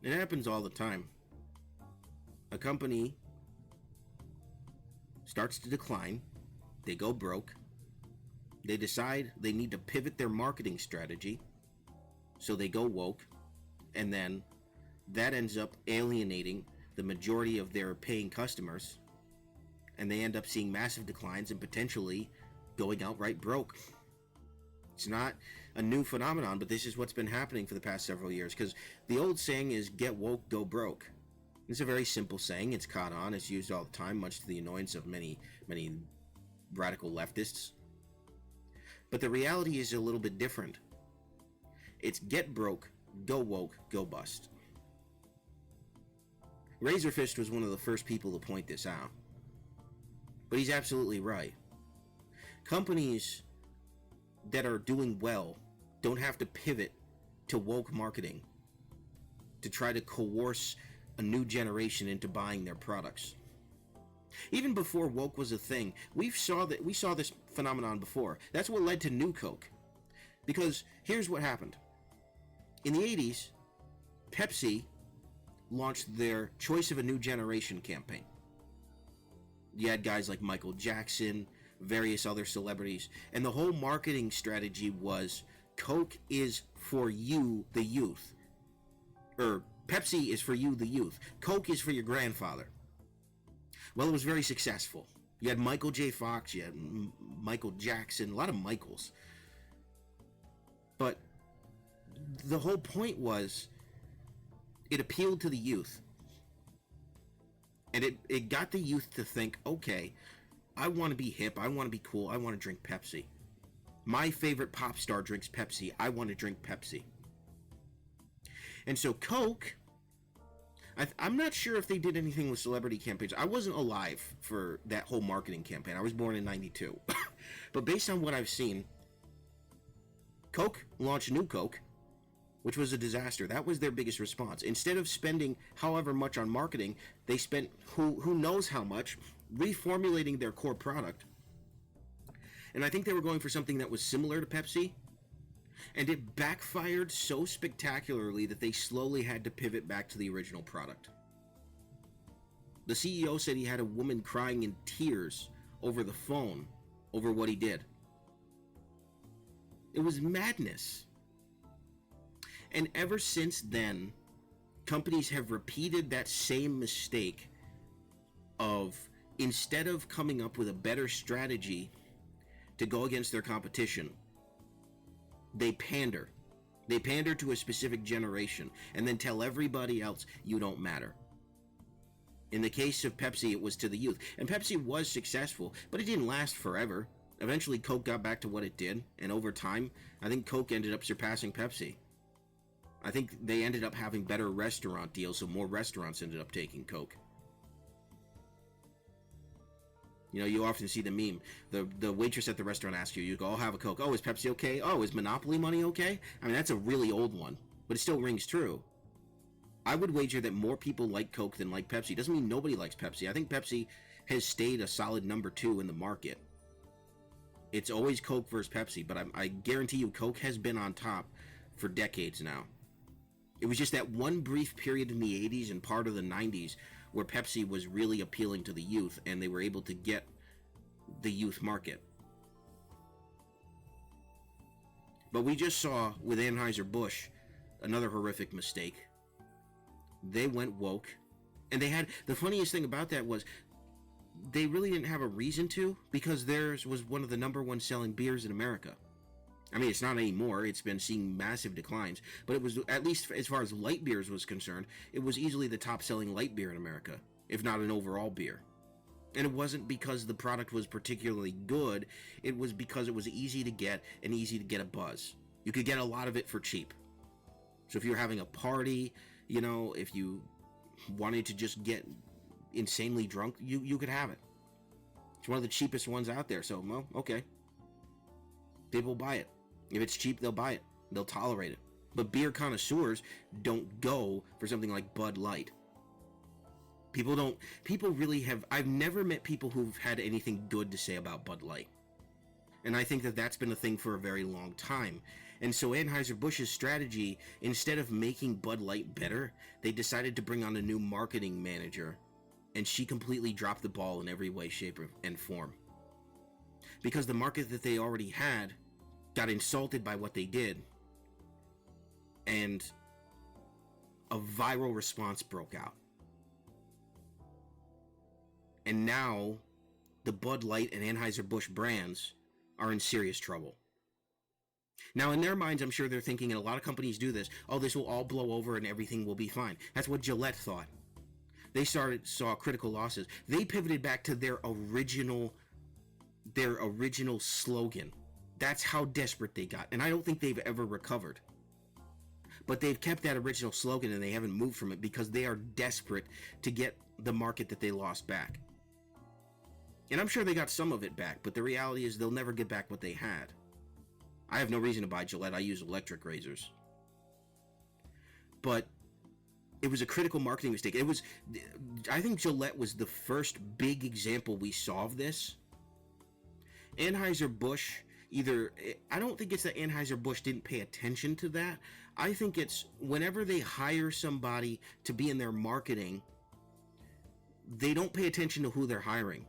It happens all the time. A company starts to decline, they go broke, they decide they need to pivot their marketing strategy, so they go woke, and then that ends up alienating the majority of their paying customers, and they end up seeing massive declines and potentially going outright broke. It's not a new phenomenon, but this is what's been happening for the past several years, because the old saying is get woke, go broke. It's a very simple saying. It's caught on. It's used all the time, much to the annoyance of many radical leftists. But the reality is a little bit different. It's get broke, go woke, go bust. Razorfist was one of the first people to point this out. But he's absolutely right. Companies that are doing well don't have to pivot to woke marketing to try to coerce a new generation into buying their products. Even before woke was a thing, we saw this phenomenon before. That's what led to New Coke. Because here's what happened. In the 80s, Pepsi launched their Choice of a New Generation campaign. You had guys like Michael Jackson, various other celebrities, and the whole marketing strategy was Coke is for you, the youth. Or Pepsi is for you, the youth. Coke is for your grandfather. Well, it was very successful. You had Michael J. Fox, you had Michael Jackson, a lot of Michaels. But the whole point was it appealed to the youth. And it got the youth to think, okay, I want to be hip, I want to be cool, I want to drink Pepsi. My favorite pop star drinks Pepsi, I want to drink Pepsi. And so Coke, I'm not sure if they did anything with celebrity campaigns. I wasn't alive for that whole marketing campaign. I was born in 92. But based on what I've seen, Coke launched New Coke, which was a disaster. That was their biggest response. Instead of spending however much on marketing, they spent who knows how much reformulating their core product. And I think they were going for something that was similar to Pepsi, and it backfired so spectacularly that they slowly had to pivot back to the original product. The CEO said he had a woman crying in tears over the phone over what he did. It was madness. And ever since then, companies have repeated that same mistake of, instead of coming up with a better strategy to go against their competition, they pander. They pander to a specific generation and then tell everybody else, you don't matter. In the case of Pepsi, it was to the youth. And Pepsi was successful, but it didn't last forever. Eventually, Coke got back to what it did, and over time, I think Coke ended up surpassing Pepsi. I think they ended up having better restaurant deals, so more restaurants ended up taking Coke. You know, you often see the meme. The waitress at the restaurant asks you, you go, I'll have a Coke. Oh, is Pepsi okay? Oh, is Monopoly money okay? I mean, that's a really old one, but it still rings true. I would wager that more people like Coke than like Pepsi. Doesn't mean nobody likes Pepsi. I think Pepsi has stayed a solid number 2 in the market. It's always Coke versus Pepsi, but I guarantee you Coke has been on top for decades now. It was just that one brief period in the 80s and part of the 90s where Pepsi was really appealing to the youth, and they were able to get the youth market. But we just saw with Anheuser-Busch another horrific mistake. They went woke, and they had, the funniest thing about that was they really didn't have a reason to, because theirs was one of the number 1 selling beers in America. I mean, it's not anymore. It's been seeing massive declines. But it was, at least as far as light beers was concerned, it was easily the top-selling light beer in America, if not an overall beer. And it wasn't because the product was particularly good. It was because it was easy to get and easy to get a buzz. You could get a lot of it for cheap. So if you're having a party, you know, if you wanted to just get insanely drunk, you could have it. It's one of the cheapest ones out there. So, well, okay. People buy it. If it's cheap, they'll buy it. They'll tolerate it. But beer connoisseurs don't go for something like Bud Light. People really have, I've never met people who've had anything good to say about Bud Light. And I think that that's been a thing for a very long time. And so Anheuser-Busch's strategy, instead of making Bud Light better, they decided to bring on a new marketing manager. And she completely dropped the ball in every way, shape, and form. Because the market that they already had got insulted by what they did. And a viral response broke out. And now the Bud Light and Anheuser-Busch brands are in serious trouble. Now, in their minds, I'm sure they're thinking, and a lot of companies do this, oh, this will all blow over and everything will be fine. That's what Gillette thought. They saw critical losses. They pivoted back to their original slogan. That's how desperate they got. And I don't think they've ever recovered. But they've kept that original slogan and they haven't moved from it because they are desperate to get the market that they lost back. And I'm sure they got some of it back, but the reality is they'll never get back what they had. I have no reason to buy Gillette. I use electric razors. But it was a critical marketing mistake. I think Gillette was the first big example we saw of this. Anheuser-Busch, I don't think it's that Anheuser-Busch didn't pay attention to that. I think it's whenever they hire somebody to be in their marketing, they don't pay attention to who they're hiring.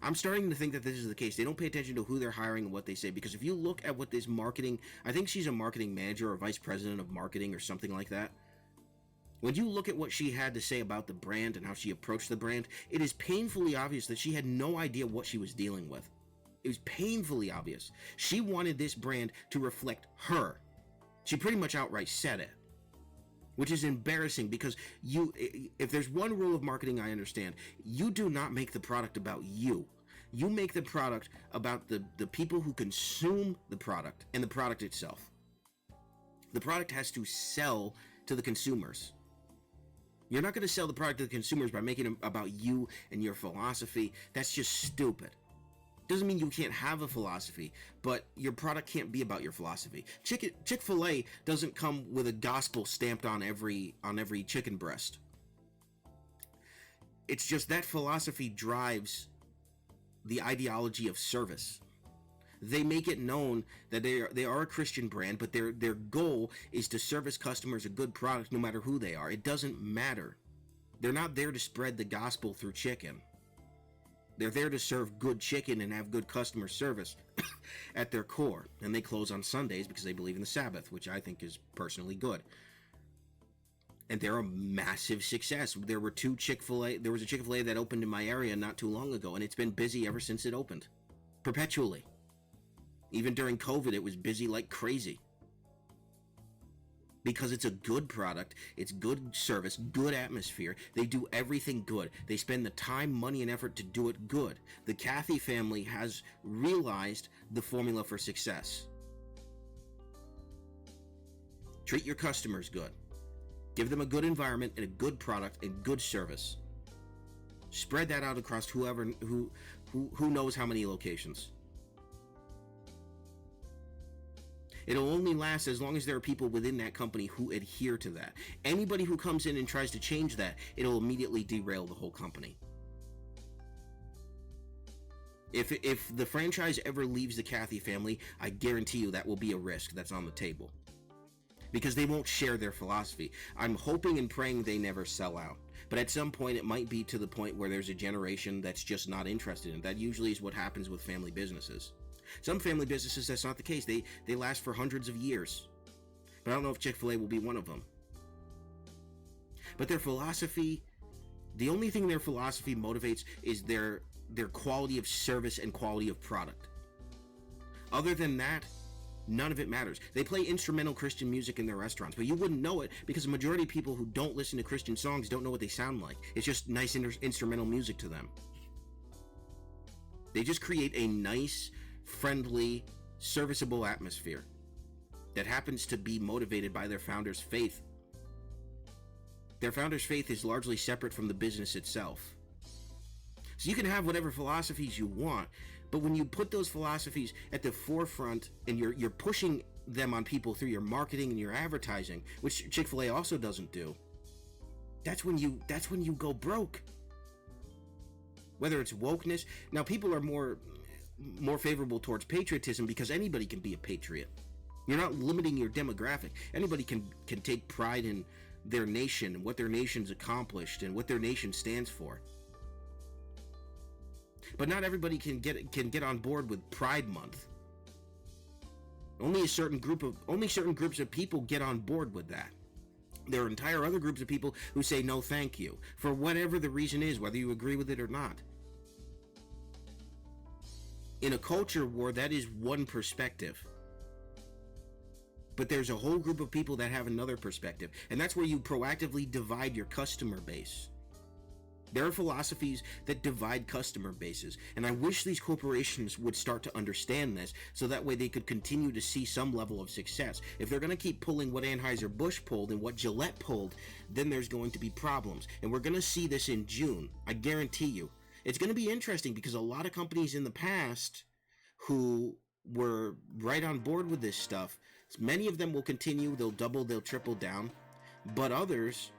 I'm starting to think that this is the case. They don't pay attention to who they're hiring and what they say. Because if you look at what this marketing, I think she's a marketing manager or vice president of marketing or something like that. When you look at what she had to say about the brand and how she approached the brand, it is painfully obvious that she had no idea what she was dealing with. It was painfully obvious. She wanted this brand to reflect her. She pretty much outright said it. Which is embarrassing because if there's one rule of marketing I understand, you do not make the product about you. You make the product about the people who consume the product and the product itself. The product has to sell to the consumers. You're not going to sell the product to the consumers by making it about you and your philosophy. That's just stupid. Doesn't mean you can't have a philosophy, but your product can't be about your philosophy. Chick-fil-A doesn't come with a gospel stamped on every chicken breast. It's just that philosophy drives the ideology of service. They make it known that they are a Christian brand, but their goal is to service customers a good product no matter who they are. It doesn't matter. They're not there to spread the gospel through chicken. They're there to serve good chicken and have good customer service at their core. And they close on Sundays because they believe in the Sabbath, which I think is personally good. And they're a massive success. There was a Chick-fil-A that opened in my area not too long ago, and it's been busy ever since it opened. Perpetually. Even during COVID, it was busy like crazy. Because it's a good product, it's good service, good atmosphere. They do everything good. They spend the time, money, and effort to do it good. The Cathy family has realized the formula for success. Treat your customers good. Give them a good environment and a good product and good service. Spread that out across who knows how many locations. It'll only last as long as there are people within that company who adhere to that. Anybody who comes in and tries to change that, it'll immediately derail the whole company. If the franchise ever leaves the Cathy family, I guarantee you that will be a risk that's on the table. Because they won't share their philosophy. I'm hoping and praying they never sell out. But at some point, it might be to the point where there's a generation that's just not interested in it. That usually is what happens with family businesses. Some family businesses, that's not the case. They last for hundreds of years. But I don't know if Chick-fil-A will be one of them. But their philosophy, the only thing their philosophy motivates is their quality of service and quality of product. Other than that, none of it matters. They play instrumental Christian music in their restaurants, but you wouldn't know it because the majority of people who don't listen to Christian songs don't know what they sound like. It's just nice instrumental music to them. They just create a nice, friendly, serviceable atmosphere that happens to be motivated by their founder's faith. Their founder's faith is largely separate from the business itself. So you can have whatever philosophies you want, but when you put those philosophies at the forefront and you're pushing them on people through your marketing and your advertising, which Chick-fil-A also doesn't do, that's when you go broke. Whether it's wokeness, now people are more, more favorable towards patriotism because anybody can be a patriot. You're not limiting your demographic. Anybody can take pride in their nation and what their nation's accomplished and what their nation stands for. But not everybody can get on board with Pride Month. Only certain groups of people get on board with that. There are entire other groups of people who say no thank you, for whatever the reason is, whether you agree with it or not. In a culture war, that is one perspective. But there's a whole group of people that have another perspective, and that's where you proactively divide your customer base. There are philosophies that divide customer bases, and I wish these corporations would start to understand this so that way they could continue to see some level of success. If they're going to keep pulling what Anheuser-Busch pulled and what Gillette pulled, then there's going to be problems. And we're going to see this in June, I guarantee you. It's going to be interesting because a lot of companies in the past who were right on board with this stuff, many of them will continue, they'll double, they'll triple down, but others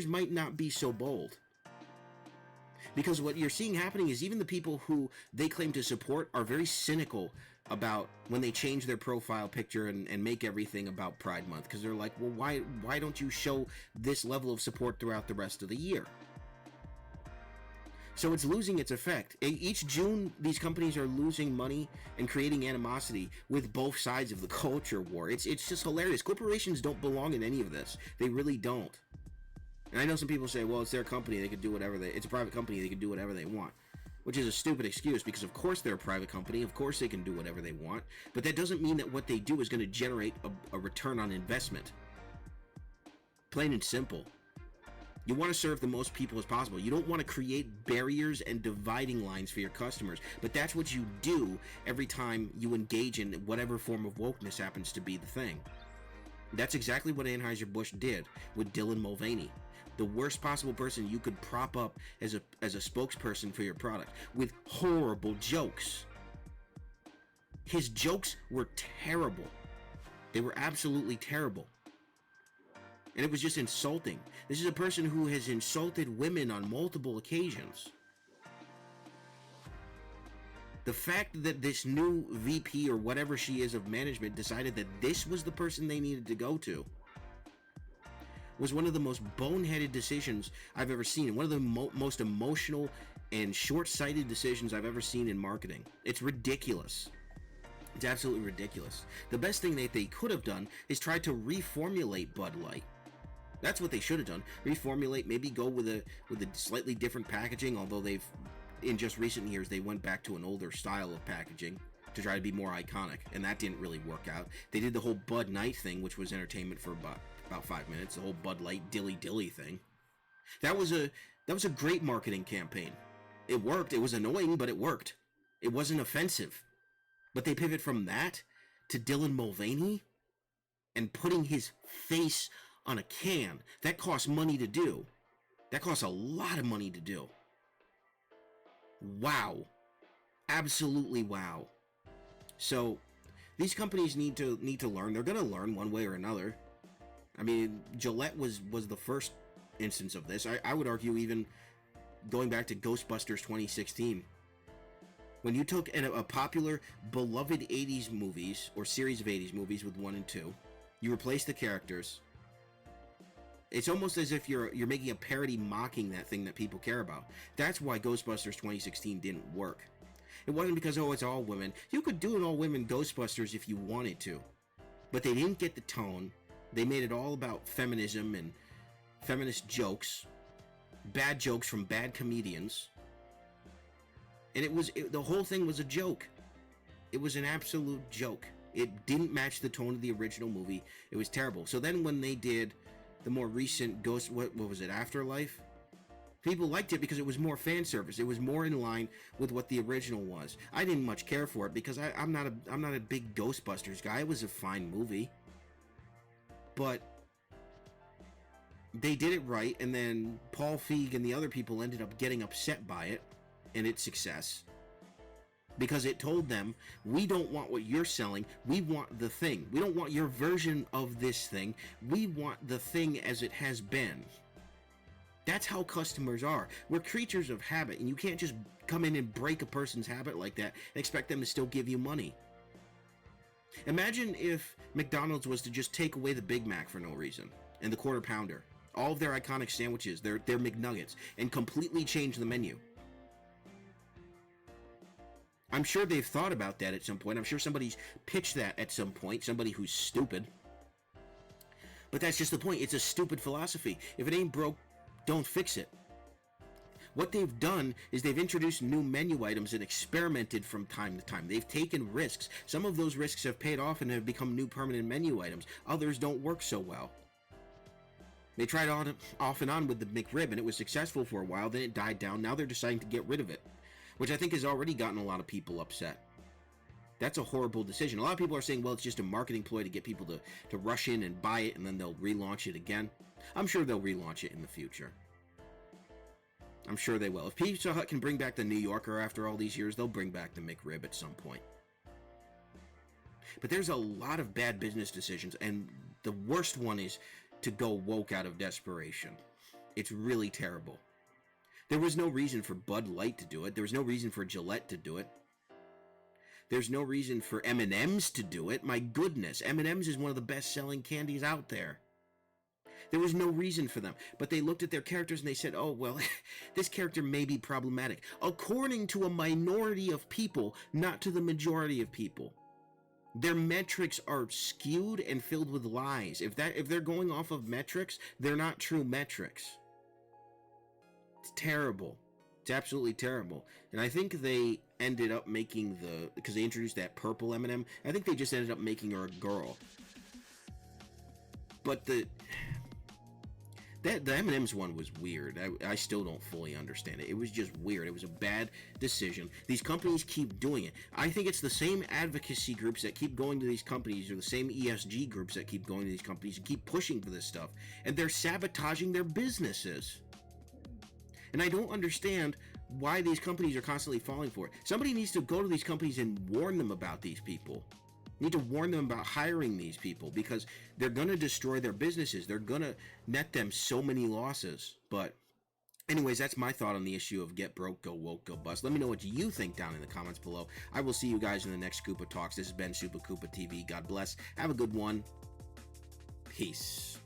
might not be so bold. Because what you're seeing happening is even the people who they claim to support are very cynical about when they change their profile picture and make everything about Pride Month. Because they're like, well, why don't you show this level of support throughout the rest of the year? So it's losing its effect. Each June, these companies are losing money and creating animosity with both sides of the culture war. It's just hilarious. Corporations don't belong in any of this. They really don't. And I know some people say, well, it's their company, they can do whatever it's a private company, they can do whatever they want. Which is a stupid excuse, because of course they're a private company, of course they can do whatever they want, but that doesn't mean that what they do is going to generate a return on investment. Plain and simple. You want to serve the most people as possible. You don't want to create barriers and dividing lines for your customers, but that's what you do every time you engage in whatever form of wokeness happens to be the thing. That's exactly what Anheuser-Busch did with Dylan Mulvaney. The worst possible person you could prop up as a spokesperson for your product, with horrible jokes. His jokes were terrible. They were absolutely terrible. And it was just insulting. This is a person who has insulted women on multiple occasions. The fact that this new VP or whatever she is of management decided that this was the person they needed to go to was one of the most boneheaded decisions I've ever seen, and one of the most emotional and short-sighted decisions I've ever seen in marketing. It's ridiculous. It's absolutely ridiculous. The best thing that they could have done is try to reformulate Bud Light. That's what they should have done. Reformulate, maybe go with a slightly different packaging, although in just recent years, they went back to an older style of packaging to try to be more iconic, and that didn't really work out. They did the whole Bud Night thing, which was entertainment for about 5 minutes, the whole Bud Light dilly thing. That was a great marketing campaign. It worked. It was annoying, but it worked. It wasn't offensive. But they pivot from that to Dylan Mulvaney and putting his face on a can. That costs money to do. That costs a lot of money to do. Wow. Absolutely wow. So these companies need to learn. They're going to learn one way or another. I mean, Gillette was the first instance of this. I would argue even going back to Ghostbusters 2016. When you took a popular, beloved 80s movies, or series of 80s movies with 1 and 2, you replaced the characters. It's almost as if you're making a parody mocking that thing that people care about. That's why Ghostbusters 2016 didn't work. It wasn't because, oh, it's all women. You could do an all-women Ghostbusters if you wanted to. But they didn't get the tone. They made it all about feminism and feminist jokes. Bad jokes from bad comedians. And the whole thing was a joke. It was an absolute joke. It didn't match the tone of the original movie. It was terrible. So then when they did the more recent what was it, Afterlife? People liked it because it was more fan service. It was more in line with what the original was. I didn't much care for it because I'm not a big Ghostbusters guy. It was a fine movie. But they did it right, and then Paul Feig and the other people ended up getting upset by it and its success. Because it told them, we don't want what you're selling, we want the thing. We don't want your version of this thing, we want the thing as it has been. That's how customers are. We're creatures of habit, and you can't just come in and break a person's habit like that and expect them to still give you money. Imagine if McDonald's was to just take away the Big Mac for no reason, and the Quarter Pounder, all of their iconic sandwiches, their McNuggets, and completely change the menu. I'm sure they've thought about that at some point. I'm sure somebody's pitched that at some point, somebody who's stupid. But that's just the point. It's a stupid philosophy. If it ain't broke, don't fix it. What they've done is they've introduced new menu items and experimented from time to time. They've taken risks. Some of those risks have paid off and have become new permanent menu items. Others don't work so well. They tried on off and on with the McRib, and it was successful for a while. Then it died down. Now they're deciding to get rid of it, which I think has already gotten a lot of people upset. That's a horrible decision. A lot of people are saying, well, it's just a marketing ploy to get people to rush in and buy it, and then they'll relaunch it again. I'm sure they'll relaunch it in the future. I'm sure they will. If Pizza Hut can bring back the New Yorker after all these years, they'll bring back the McRib at some point. But there's a lot of bad business decisions, and the worst one is to go woke out of desperation. It's really terrible. There was no reason for Bud Light to do it. There was no reason for Gillette to do it. There's no reason for M&M's to do it. My goodness, M&M's is one of the best-selling candies out there. There was no reason for them. But they looked at their characters and they said, oh, well, this character may be problematic. According to a minority of people, not to the majority of people. Their metrics are skewed and filled with lies. If they're going off of metrics, they're not true metrics. It's terrible. It's absolutely terrible. And I think they ended up making because they introduced that purple M&M, I think they just ended up making her a girl. But the M&M's one was weird. I still don't fully understand it. It was just weird. It was a bad decision. These companies keep doing it. I think it's the same advocacy groups that keep going to these companies, or the same ESG groups that keep going to these companies and keep pushing for this stuff. And they're sabotaging their businesses. And I don't understand why these companies are constantly falling for it. Somebody needs to go to these companies and warn them about these people. Need to warn them about hiring these people, because they're going to destroy their businesses. They're going to net them so many losses. But anyways, that's my thought on the issue of get broke, go woke, go bust. Let me know what you think down in the comments below. I will see you guys in the next Koopa Talks. This has been Super Koopa TV. God bless. Have a good one. Peace.